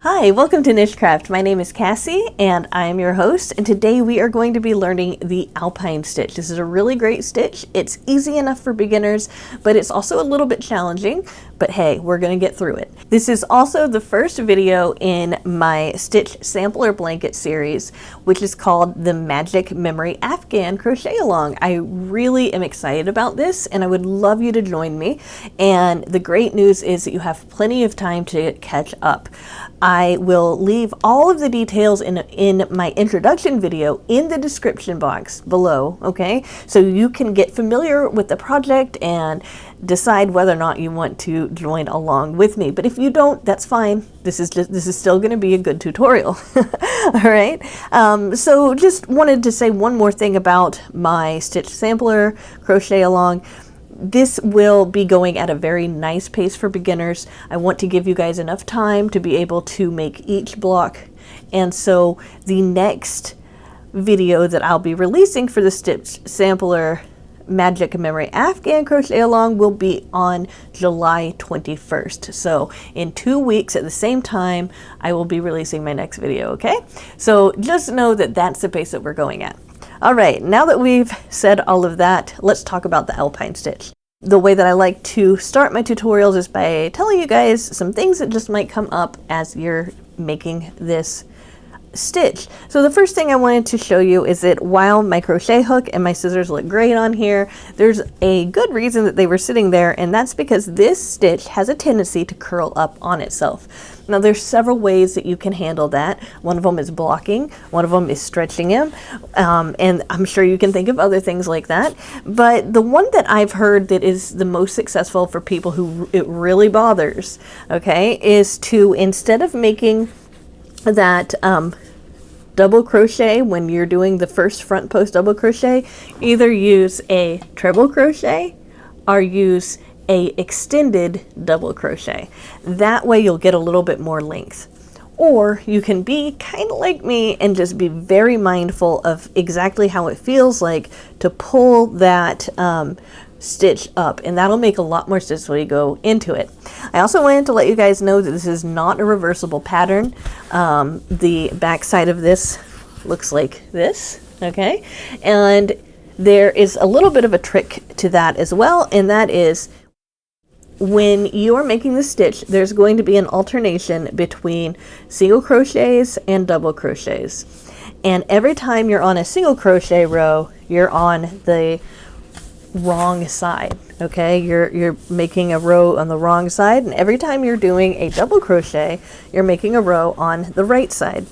Hi, welcome to NicheCraft. My name is Cassie and I am your host, and today we are going to be learning the Alpine Stitch. This is a really great stitch. It's easy enough for beginners, but it's also a little bit challenging, but hey, we're going to get through it. This is also the first video in my Stitch Sampler Blanket series, which is called the Magic Memory Afghan Crochet Along. I really am excited about this and I would love you to join me. And the great news is that you have plenty of time to catch up. I will leave all of the details in my introduction video in the description box below, okay? So you can get familiar with the project and decide whether or not you want to join along with me. But if you don't, that's fine. This is still going to be a good tutorial. All right. So just wanted to say one more thing about my Stitch Sampler Crochet Along. This will be going at a very nice pace for beginners. I want to give you guys enough time to be able to make each block. And so the next video that I'll be releasing for the Stitch Sampler Magic Memory Afghan Crochet Along will be on July 21st. So in 2 weeks at the same time, I will be releasing my next video, okay? So just know that that's the pace that we're going at. All right, now that we've said all of that, let's talk about the Alpine Stitch. The way that I like to start my tutorials is by telling you guys some things that just might come up as you're making this stitch. So the first thing I wanted to show you is that while my crochet hook and my scissors look great on here, there's a good reason that they were sitting there, and that's because this stitch has a tendency to curl up on itself. Now there's several ways that you can handle that. One of them is blocking, one of them is stretching him, and I'm sure you can think of other things like that. But the one that I've heard that is the most successful for people who it really bothers, okay, is to, instead of making that double crochet when you're doing the first front post double crochet, either use a treble crochet or use a extended double crochet. That way you'll get a little bit more length. Or you can be kind of like me and just be very mindful of exactly how it feels like to pull that stitch up, and that'll make a lot more sense when you go into it. I also wanted to let you guys know that this is not a reversible pattern. The back side of this looks like this, okay? And there is a little bit of a trick to that as well, and that is when you're making the stitch, there's going to be an alternation between single crochets and double crochets. And every time you're on a single crochet row, you're on the wrong side, okay? You're making a row on the wrong side, and every time you're doing a double crochet, you're making a row on the right side.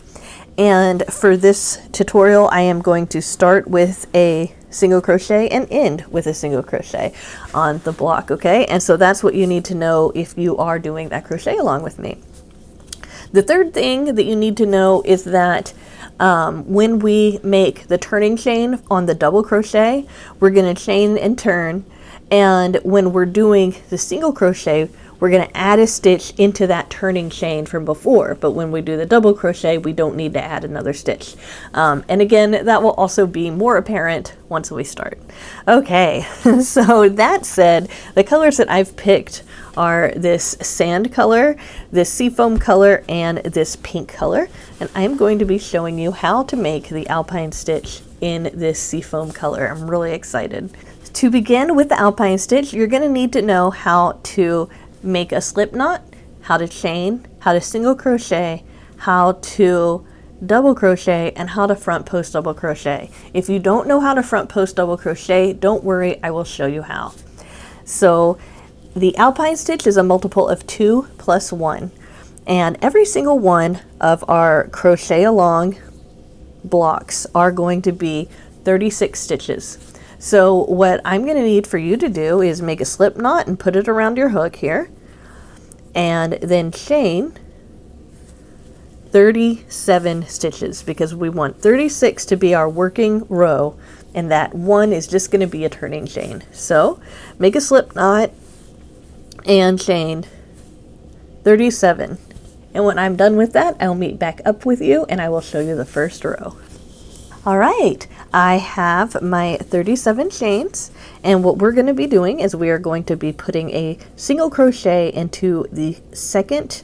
And for this tutorial, I am going to start with a single crochet and end with a single crochet on the block, okay? And so that's what you need to know if you are doing that crochet along with me. The third thing that you need to know is that when we make the turning chain on the double crochet, we're going to chain and turn, and when we're doing the single crochet, we're going to add a stitch into that turning chain from before. But when we do the double crochet, we don't need to add another stitch. And again, that will also be more apparent once we start. Okay, so that said, the colors that I've picked are this sand color, this seafoam color, and this pink color. And I'm going to be showing you how to make the Alpine Stitch in this seafoam color. I'm really excited. To begin with the Alpine Stitch, you're going to need to know how to make a slip knot, how to chain, how to single crochet, how to double crochet, and how to front post double crochet. If you don't know how to front post double crochet, don't worry, I will show you how. So the Alpine Stitch is a multiple of 2 plus 1, and every single one of our crochet along blocks are going to be 36 stitches. So what I'm going to need for you to do is make a slip knot and put it around your hook here, and then chain 37 stitches, because we want 36 to be our working row, and that 1 is just going to be a turning chain. So make a slip knot and chain 37. And when I'm done with that, I'll meet back up with you and I will show you the first row. All right, I have my 37 chains, and what we're going to be doing is we are going to be putting a single crochet into the second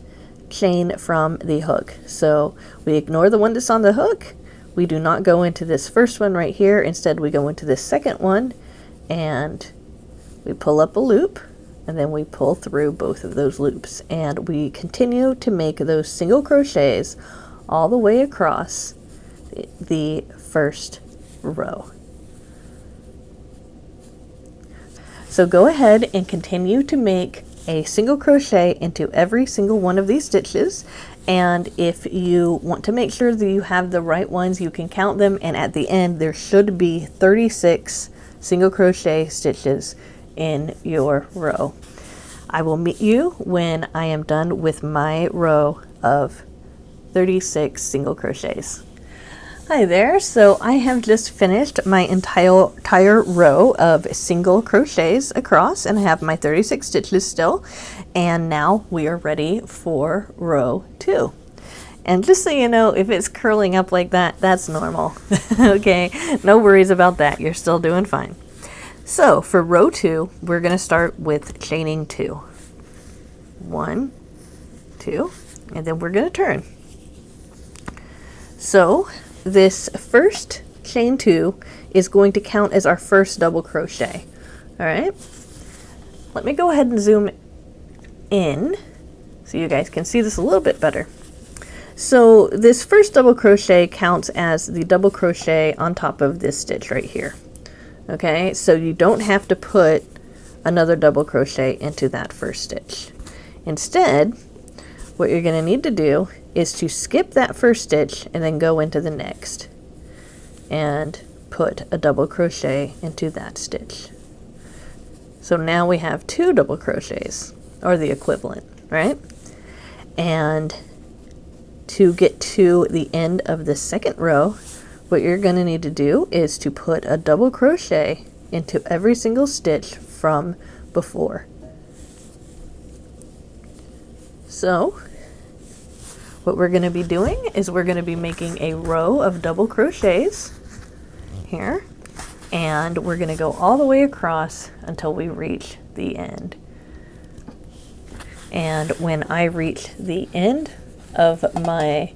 chain from the hook. So we ignore the one that's on the hook. We do not go into this first one right here. Instead, we go into this second one and we pull up a loop, and then we pull through both of those loops, and we continue to make those single crochets all the way across the first row. So go ahead and continue to make a single crochet into every single one of these stitches, and if you want to make sure that you have the right ones, you can count them, and at the end there should be 36 single crochet stitches in your row. I will meet you when I am done with my row of 36 single crochets. Hi there, so I have just finished my entire row of single crochets across, and I have my 36 stitches still, and now we are ready for row 2. And just so you know, if it's curling up like that, that's normal. Okay, no worries about that, you're still doing fine. So for row 2, we're going to start with chaining 2. 1, 2, and then we're going to turn. So this first chain 2 is going to count as our first double crochet. All right, let me go ahead and zoom in so you guys can see this a little bit better. So this first double crochet counts as the double crochet on top of this stitch right here. Okay, so you don't have to put another double crochet into that first stitch. Instead, what you're going to need to do is to skip that first stitch and then go into the next and put a double crochet into that stitch. So now we have 2 double crochets, or the equivalent, right? And to get to the end of the second row, what you're going to need to do is to put a double crochet into every single stitch from before. So what we're going to be doing is we're going to be making a row of double crochets here, and we're going to go all the way across until we reach the end. And when I reach the end of my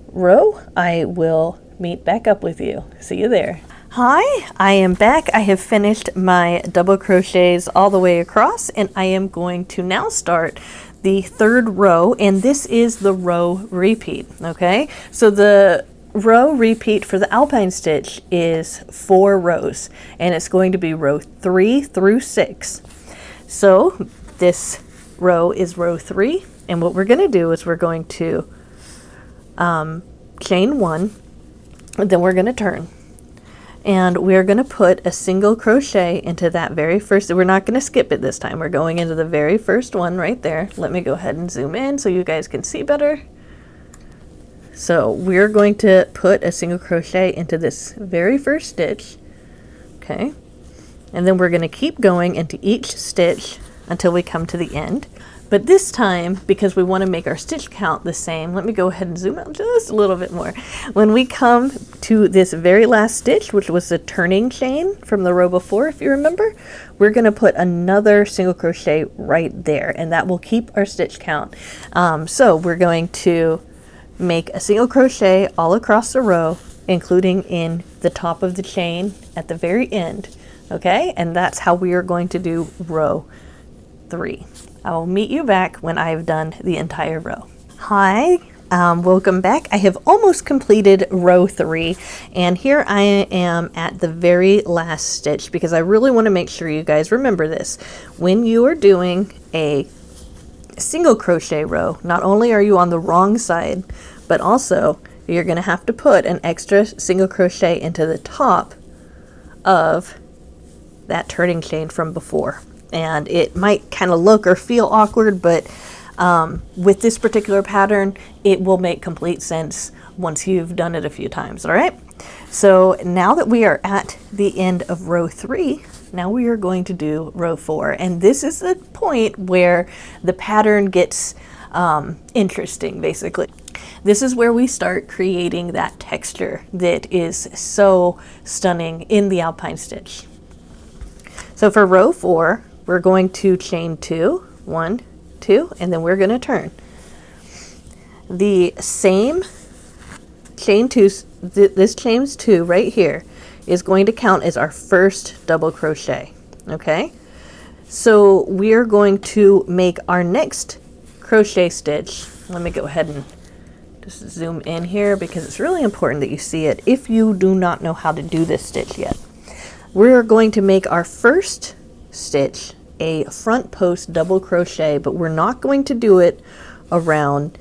row, I will meet back up with you. See you there. Hi, I am back. I have finished my double crochets all the way across, and I am going to now start the third row, and this is the row repeat. Okay, so the row repeat for the Alpine stitch is 4 rows, and it's going to be row 3 through 6. So this row is row 3, and what we're going to do is we're going to chain 1, and then we're going to turn, and we're going to put a single crochet into that very first. We're not going to skip it this time. We're going into the very first one right there. Let me go ahead and zoom in so you guys can see better. So we're going to put a single crochet into this very first stitch, okay, and then we're going to keep going into each stitch until we come to the end. But this time, because we want to make our stitch count the same, let me go ahead and zoom out just a little bit more. When we come to this very last stitch, which was the turning chain from the row before, if you remember, we're going to put another single crochet right there, and that will keep our stitch count. So we're going to make a single crochet all across the row, including in the top of the chain at the very end. Okay, and that's how we are going to do row 3. I will meet you back when I've done the entire row. Hi, welcome back. I have almost completed row 3, and here I am at the very last stitch, because I really want to make sure you guys remember this. When you are doing a single crochet row, not only are you on the wrong side, but also you're going to have to put an extra single crochet into the top of that turning chain from before. And it might kind of look or feel awkward, but with this particular pattern, it will make complete sense once you've done it a few times. All right, so now that we are at the end of row 3, now we are going to do row 4, and this is the point where the pattern gets interesting. Basically, this is where we start creating that texture that is so stunning in the Alpine stitch. So for row 4, we're going to chain 2, 1, 2, and then we're going to turn. the same chain two, this chain two right here is going to count as our first double crochet. Okay, so we're going to make our next crochet stitch. Let me go ahead and just zoom in here because it's really important that you see it if you do not know how to do this stitch yet. We're going to make our first stitch a front post double crochet, but we're not going to do it around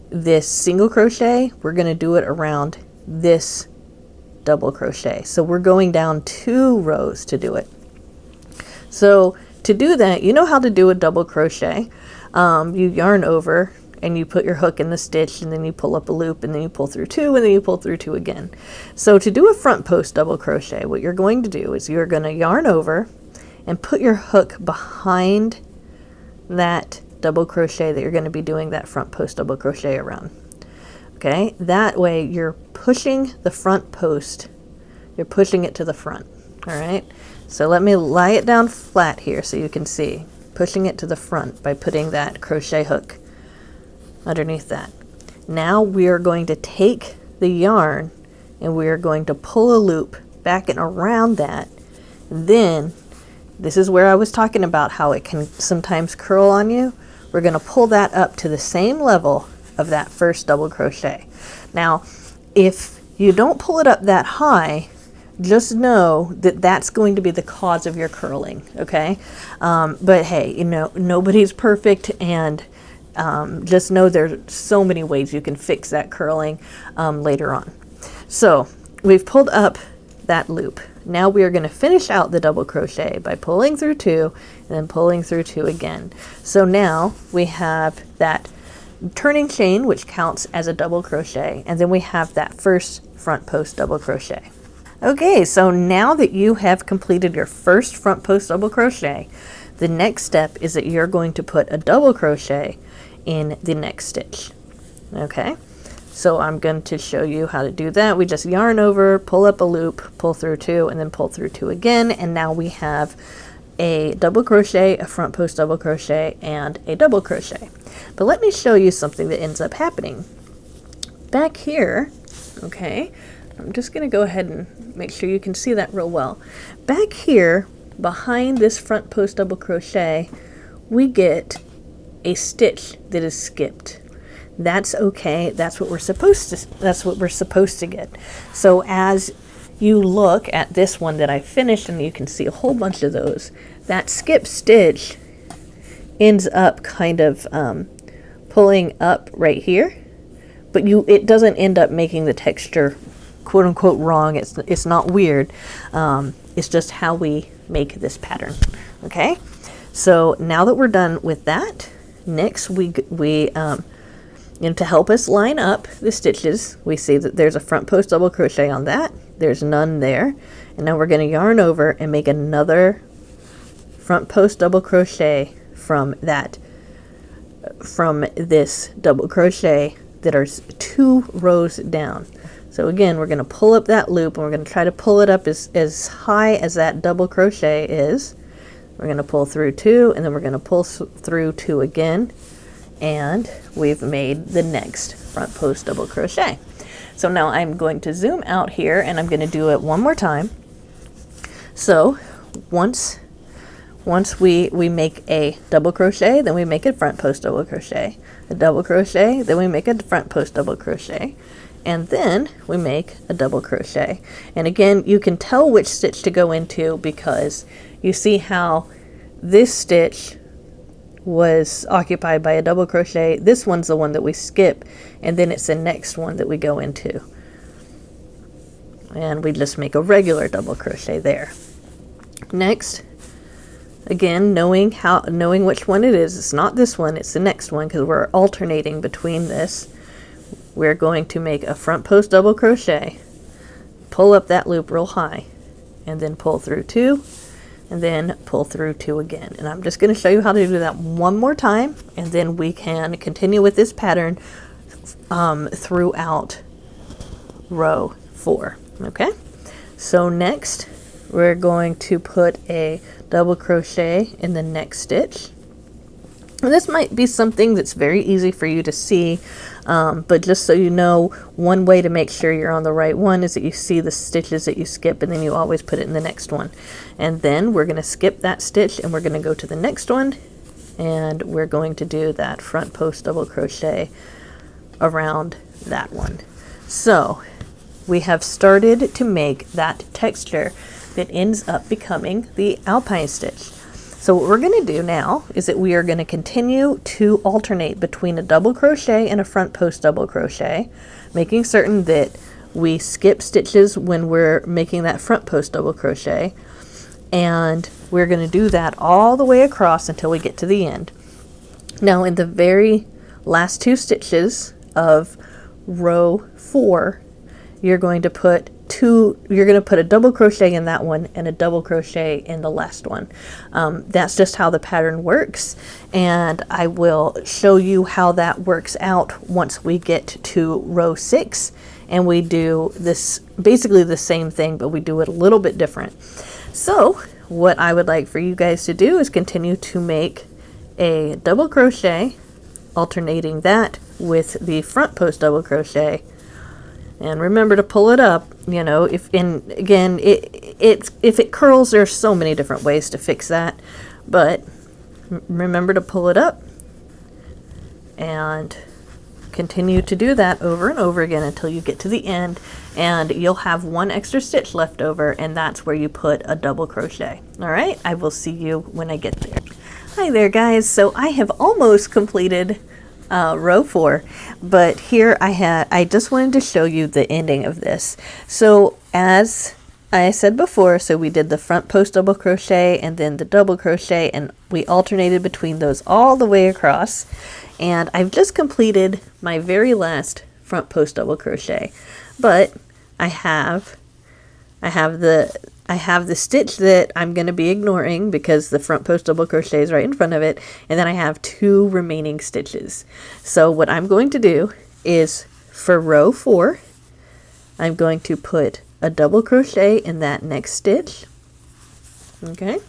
this single crochet. We're going to do it around this double crochet. So we're going down 2 rows to do it. So to do that, you know how to do a double crochet. You yarn over and you put your hook in the stitch, and then you pull up a loop, and then you pull through 2, and then you pull through 2 again. So to do a front post double crochet, what you're going to do is you're going to yarn over and put your hook behind that double crochet that you're going to be doing that front post double crochet around. Okay, that way you're pushing the front post, you're pushing it to the front. All right, so let me lie it down flat here so you can see. Pushing it to the front by putting that crochet hook underneath that. Now we are going to take the yarn and we are going to pull a loop back and around that. Then this is where I was talking about how it can sometimes curl on you. We're going to pull that up to the same level of that first double crochet. Now, if you don't pull it up that high, just know that that's going to be the cause of your curling, okay? But hey, you know, nobody's perfect, and just know there's so many ways you can fix that curling later on. So we've pulled up that loop. Now we are going to finish out the double crochet by pulling through 2 and then pulling through 2 again. So now we have that turning chain, which counts as a double crochet, and then we have that first front post double crochet. Okay, so now that you have completed your first front post double crochet, the next step is that you're going to put a double crochet in the next stitch. Okay, so I'm going to show you how to do that. We just yarn over, pull up a loop, pull through 2, and then pull through 2 again, and now we have a double crochet, a front post double crochet, and a double crochet. But let me show you something that ends up happening. Back here, okay, I'm just going to go ahead and make sure you can see that real well. Back here, behind this front post double crochet, we get a stitch that is skipped. That's okay. That's what we're supposed to get. So as you look at this one that I finished, and you can see a whole bunch of those, that skip stitch ends up kind of pulling up right here, but it doesn't end up making the texture quote unquote wrong. It's not weird. It's just how we make this pattern. Okay, so now that we're done with that, next we to help us line up the stitches, we see that there's a front post double crochet on that. There's none there. And now we're going to yarn over and make another front post double crochet from this double crochet that are 2 rows down. So again, we're going to pull up that loop, and we're going to try to pull it up as high as that double crochet is. We're going to pull through 2, and then we're going to pull through 2 again, and we've made the next front post double crochet. So now I'm going to zoom out here, and I'm going to do it one more time. So once we make a double crochet, then we make a front post double crochet, a double crochet, then we make a front post double crochet, and then we make a double crochet. And again, you can tell which stitch to go into because you see how this stitch was occupied by a double crochet. This one's the one that we skip, and then it's the next one that we go into, and we just make a regular double crochet there. Next, again, knowing which one it is, it's not this one, it's the next one, because we're alternating between this. We're going to make a front post double crochet, pull up that loop real high, and then pull through 2, and then pull through 2 again. And I'm just going to show you how to do that one more time, and then we can continue with this pattern throughout row 4. Okay, so next we're going to put a double crochet in the next stitch. And this might be something that's very easy for you to see, But just so you know, one way to make sure you're on the right one is that you see the stitches that you skip, and then you always put it in the next one. And then we're going to skip that stitch and we're going to go to the next one, and we're going to do that front post double crochet around that one. So we have started to make that texture that ends up becoming the Alpine stitch. So what we're going to do now is that we are going to continue to alternate between a double crochet and a front post double crochet, making certain that we skip stitches when we're making that front post double crochet, and we're going to do that all the way across until we get to the end. Now in the very last 2 stitches of row 4, you're going to put a double crochet in that one and a double crochet in the last one. That's just how the pattern works, and I will show you how that works out once we get to row 6, and we do this basically the same thing, but we do it a little bit different. So what I would like for you guys to do is continue to make a double crochet, alternating that with the front post double crochet. And remember to pull it up, you know, if it curls, there's so many different ways to fix that, but remember to pull it up and continue to do that over and over again until you get to the end, and you'll have 1 extra stitch left over, and that's where you put a double crochet. All right, I will see you when I get there. Hi there, guys. So I have almost completed row 4, but here I just wanted to show you the ending of this. So as I said before, so we did the front post double crochet and then the double crochet, and we alternated between those all the way across, and I've just completed my very last front post double crochet, but I have the stitch that I'm going to be ignoring because the front post double crochet is right in front of it, and then I have 2 remaining stitches. So what I'm going to do is, for row 4, I'm going to put a double crochet in that next stitch, okay,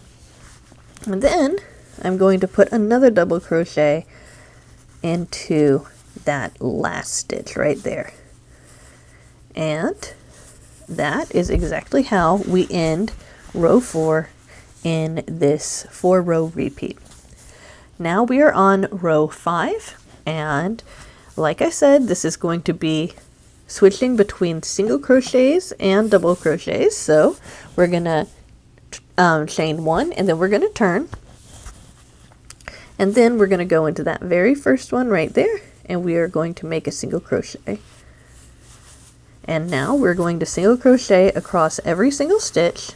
and then I'm going to put another double crochet into that last stitch right there, and that is exactly how we end row 4 in this 4-row repeat. Now we are on row 5, and like I said, this is going to be switching between single crochets and double crochets. So we're gonna chain 1, and then we're gonna turn, and then we're gonna go into that very first one right there, and we are going to make a single crochet. And now we're going to single crochet across every single stitch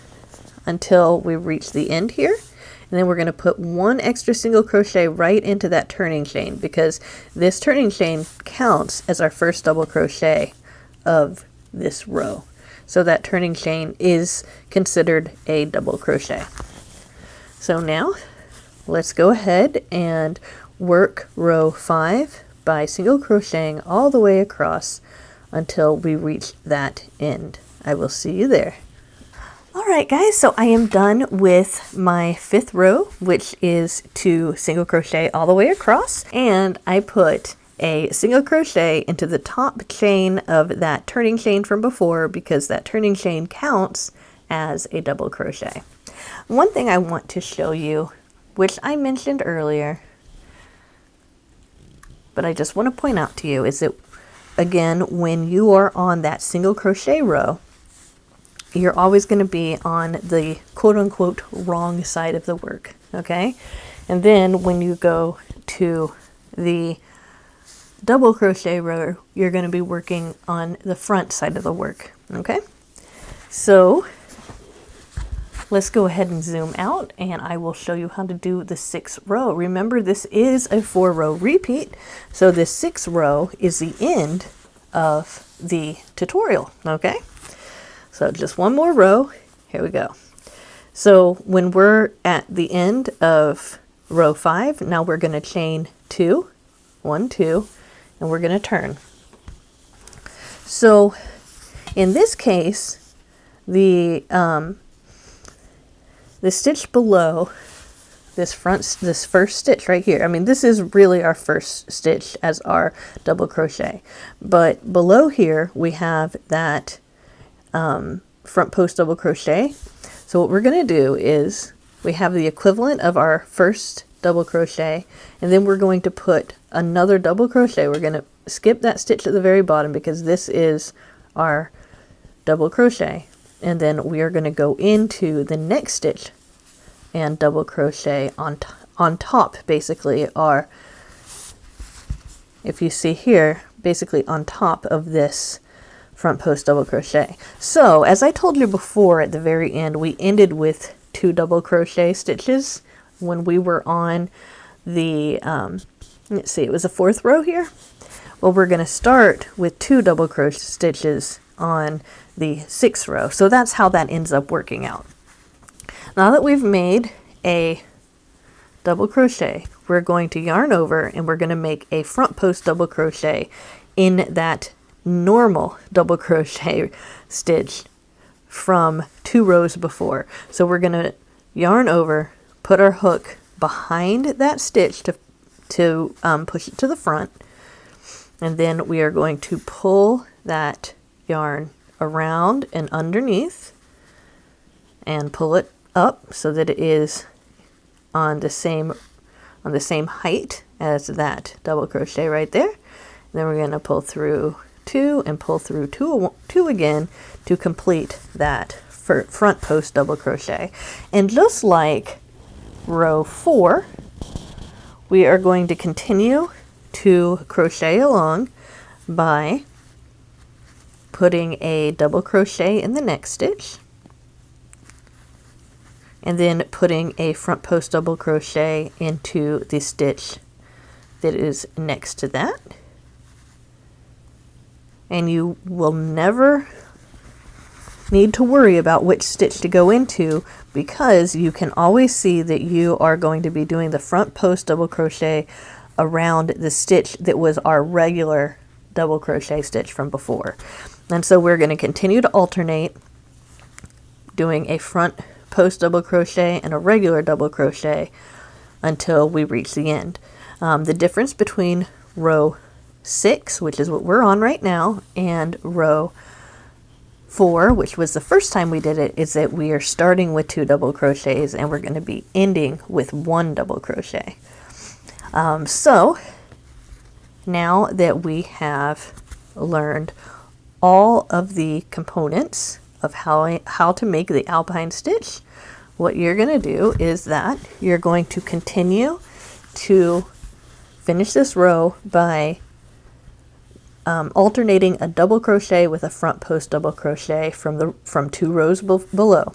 until we reach the end here, and then we're going to put 1 extra single crochet right into that turning chain, because this turning chain counts as our first double crochet of this row. So that turning chain is considered a double crochet. So now let's go ahead and work row 5 by single crocheting all the way across until we reach that end. I will see you there. All right, guys, so I am done with my 5th row, which is to single crochet all the way across, and I put a single crochet into the top chain of that turning chain from before, because that turning chain counts as a double crochet. One thing I want to show you, which I mentioned earlier, but I just want to point out to you, is that again, when you are on that single crochet row, you're always going to be on the quote-unquote wrong side of the work, okay? And then when you go to the double crochet row, you're going to be working on the front side of the work, okay? So let's go ahead and zoom out, and I will show you how to do the 6th row. Remember, this is a 4-row repeat, so this 6th row is the end of the tutorial, okay? So just one more row. Here we go. So when we're at the end of row 5, now we're going to chain 2, 1, 2, and we're going to turn. So in this case, the stitch below this first stitch right here. I mean, this is really our first stitch as our double crochet, but below here we have that front post double crochet. So what we're going to do is we have the equivalent of our first double crochet, and then we're going to put another double crochet. We're going to skip that stitch at the very bottom because this is our double crochet, and then we are going to go into the next stitch and double crochet on top, basically, are, if you see here, basically on top of this front post double crochet. So as I told you before, at the very end we ended with 2 double crochet stitches when we were on the let's see, it was a 4th row here. Well, we're going to start with 2 double crochet stitches on the 6th row. So that's how that ends up working out. Now that we've made a double crochet, we're going to yarn over and we're going to make a front post double crochet in that normal double crochet stitch from 2 rows before. So we're going to yarn over, put our hook behind that stitch to push it to the front, and then we are going to pull that yarn around and underneath and pull it up so that it is on the same height as that double crochet right there. And then we're going to pull through 2 and pull through 2 again to complete that front post double crochet. And just like row 4, we are going to continue to crochet along by putting a double crochet in the next stitch, and then putting a front post double crochet into the stitch that is next to that. And you will never need to worry about which stitch to go into, because you can always see that you are going to be doing the front post double crochet around the stitch that was our regular double crochet stitch from before. And so we're going to continue to alternate doing a front post double crochet and a regular double crochet until we reach the end. The difference between row 6, which is what we're on right now, and row 4, which was the first time we did it, is that we are starting with 2 double crochets and we're going to be ending with 1 double crochet. So now that we have learned all of the components of how to make the Alpine stitch, what you're going to do is that you're going to continue to finish this row by alternating a double crochet with a front post double crochet from 2 rows below.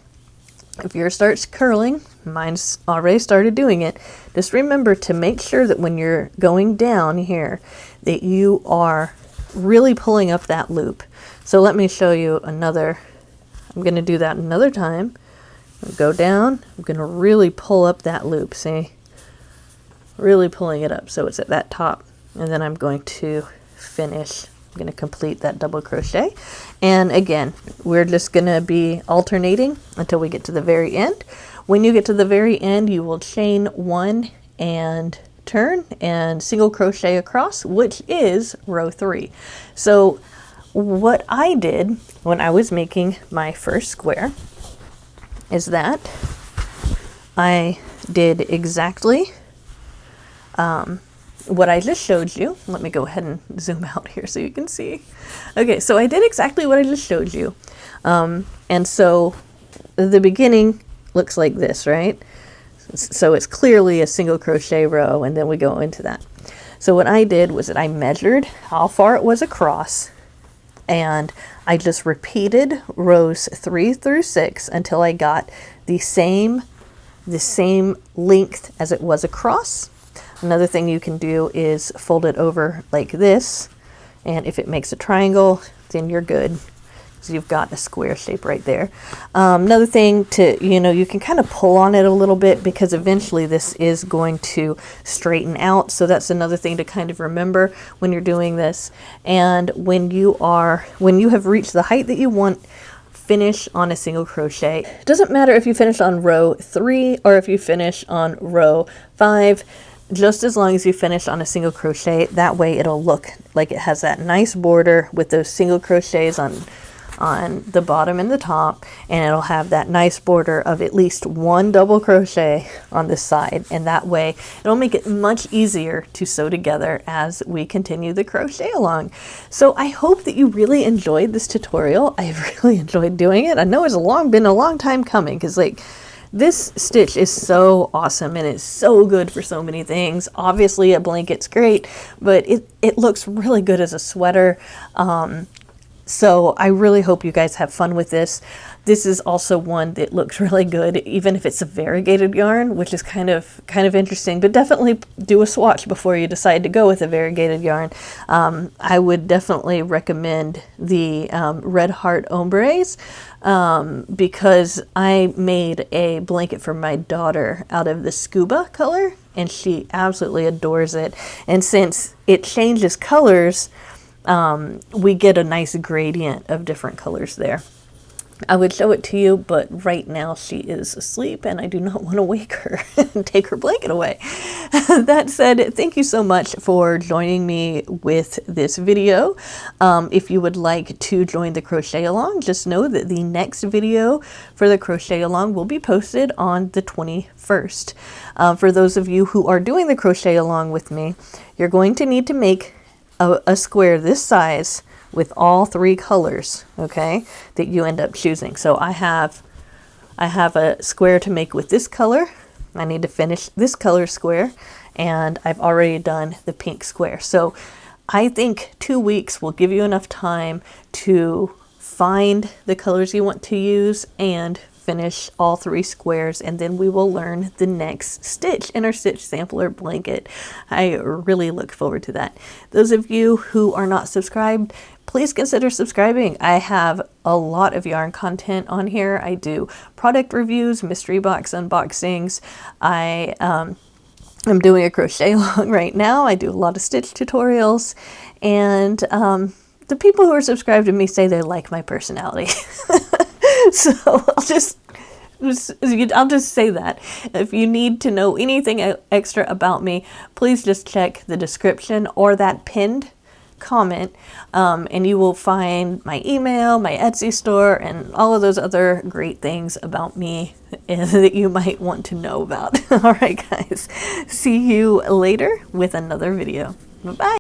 If yours starts curling, mine's already started doing it, just remember to make sure that when you're going down here that you are really pulling up that loop. So let me show you another. I'm going to do that another time. Go down, I'm going to really pull up that loop, see? Really pulling it up so it's at that top, and then I'm going to finish. I'm going to complete that double crochet, and again we're just going to be alternating until we get to the very end. When you get to the very end, you will chain 1 and turn and single crochet across, which is row 3. So what I did when I was making my first square is that I did exactly what I just showed you. Let me go ahead and zoom out here so you can see. Okay, so I did exactly what I just showed you. And so the beginning looks like this, right? So it's clearly a single crochet row, and then we go into that. So what I did was that I measured how far it was across, and I just repeated rows 3 through 6 until I got the same length as it was across. Another thing you can do is fold it over like this, and if it makes a triangle, then you're good. So you've got a square shape right there. Another thing you can kind of pull on it a little bit, because eventually this is going to straighten out. So that's another thing to kind of remember when you're doing this. And when you have reached the height that you want, finish on a single crochet. It doesn't matter if you finish on row 3 or if you finish on row 5, just as long as you finish on a single crochet. That way it'll look like it has that nice border with those single crochets on the bottom and the top, and it'll have that nice border of at least 1 double crochet on the side, and that way it'll make it much easier to sew together as we continue the crochet along. So I hope that you really enjoyed this tutorial. I've really enjoyed doing it. I know it's been a long time coming, because like this stitch is so awesome and it's so good for so many things. Obviously a blanket's great, but it looks really good as a sweater. So I really hope you guys have fun with this. This is also one that looks really good, even if it's a variegated yarn, which is kind of interesting, but definitely do a swatch before you decide to go with a variegated yarn. I would definitely recommend the Red Heart Ombres, because I made a blanket for my daughter out of the scuba color, and she absolutely adores it. And since it changes colors, we get a nice gradient of different colors there. I would show it to you, but right now she is asleep and I do not want to wake her and take her blanket away. That said, thank you so much for joining me with this video. If you would like to join the crochet along, just know that the next video for the crochet along will be posted on the 21st. For those of you who are doing the crochet along with me, you're going to need to make a square this size with all 3 colors, okay, that you end up choosing. So I have a square to make with this color. I need to finish this color square, and I've already done the pink square. So I think 2 weeks will give you enough time to find the colors you want to use and finish all 3 squares, and then we will learn the next stitch in our stitch sampler blanket. I really look forward to that. Those of you who are not subscribed, please consider subscribing. I have a lot of yarn content on here. I do product reviews, mystery box unboxings. I'm doing a crochet along right now. I do a lot of stitch tutorials, and the people who are subscribed to me say they like my personality. So I'll just say that. If you need to know anything extra about me, please just check the description or that pinned comment, and you will find my email, my Etsy store, and all of those other great things about me that you might want to know about. All right, guys. See you later with another video. Bye-bye.